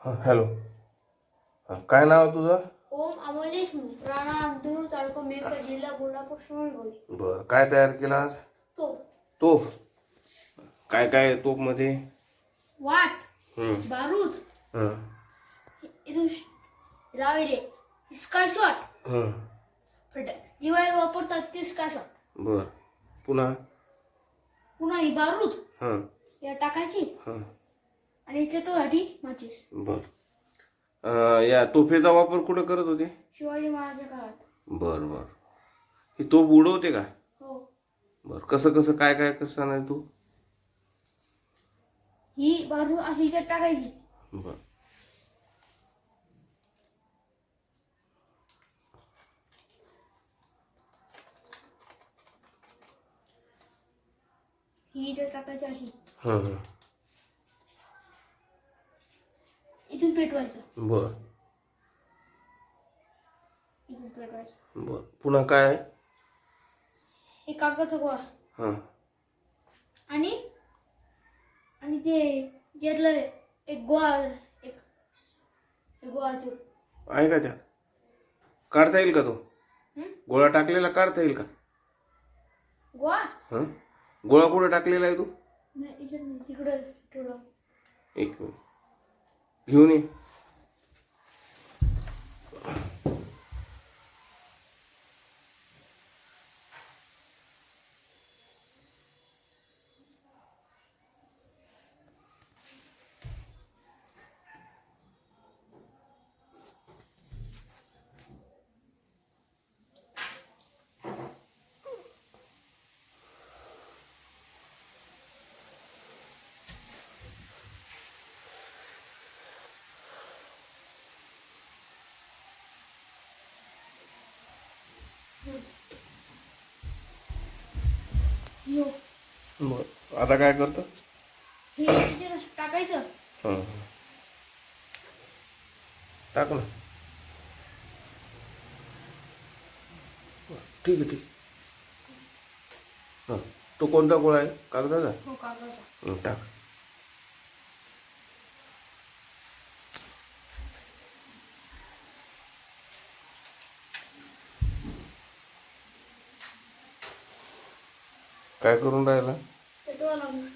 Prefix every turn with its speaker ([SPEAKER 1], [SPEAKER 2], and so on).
[SPEAKER 1] हां हॅलो. हां काय नाव आहे तुझं?
[SPEAKER 2] ओम अमोल देशमुख, राणा अंतरूर, तालुका मेहकर, जिल्हा कोल्हापूर, श्रवणबाई.
[SPEAKER 1] बरं, काय तयार केला आज?
[SPEAKER 2] तो
[SPEAKER 1] तोफ. काय काय आहे तोफमध्ये?
[SPEAKER 2] वात,
[SPEAKER 1] हं,
[SPEAKER 2] बारूद,
[SPEAKER 1] हं,
[SPEAKER 2] इथून लावले स्काय शॉट,
[SPEAKER 1] हं.
[SPEAKER 2] दिवाळी वापरतात ते स्काय शॉट.
[SPEAKER 1] बरं, पुन्हा?
[SPEAKER 2] पुन्हा ही बारूद
[SPEAKER 1] हं,
[SPEAKER 2] या टाकायची
[SPEAKER 1] हं.
[SPEAKER 2] आणि चतुराठी माचीस.
[SPEAKER 1] बरं. या तोफेचा वापर कुठं करत होते?
[SPEAKER 2] शिवाजी महाराजांच्या काळात.
[SPEAKER 1] बरं बरं. ही तोफ उडवते का?
[SPEAKER 2] हो.
[SPEAKER 1] बरं, कसं कसं काय काय कसं नाही तू?
[SPEAKER 2] ही बारूद अशी याच्यात टाकायची.
[SPEAKER 1] बरं.
[SPEAKER 2] ही याच्यात टाकायची अशी.
[SPEAKER 1] हं, हं.
[SPEAKER 2] इथून पेटवायचं.
[SPEAKER 1] बरं
[SPEAKER 2] इथून पेटवायचं.
[SPEAKER 1] बरं. पुन्हा काय आहे?
[SPEAKER 2] हे कागदाचा गोळा
[SPEAKER 1] हां
[SPEAKER 2] आणि आणि ते घेतलं एक गोळा एक गोळा तो.
[SPEAKER 1] आहे का त्यात? काढता येईल का तो?
[SPEAKER 2] हं?
[SPEAKER 1] गोळा टाकलेला काढता येईल का?
[SPEAKER 2] गोळा
[SPEAKER 1] हं? गोळा कुठं टाकलेला आहे तू?
[SPEAKER 2] नाही याच्यात नाही, तिकडं ठेवलं.
[SPEAKER 1] एक मिनिट घेऊन ये.
[SPEAKER 2] यो
[SPEAKER 1] बरं, आता काय करतो?
[SPEAKER 2] हे याच्यात असं टाकायचं.
[SPEAKER 1] हं टाक ना. ठीक आहे ठीक. हां, तो कोणता गोळा आहे? कागदाचा?
[SPEAKER 2] हो कागदाचा.
[SPEAKER 1] टाक. काय करून राहिला?
[SPEAKER 2] पेटवा लागून.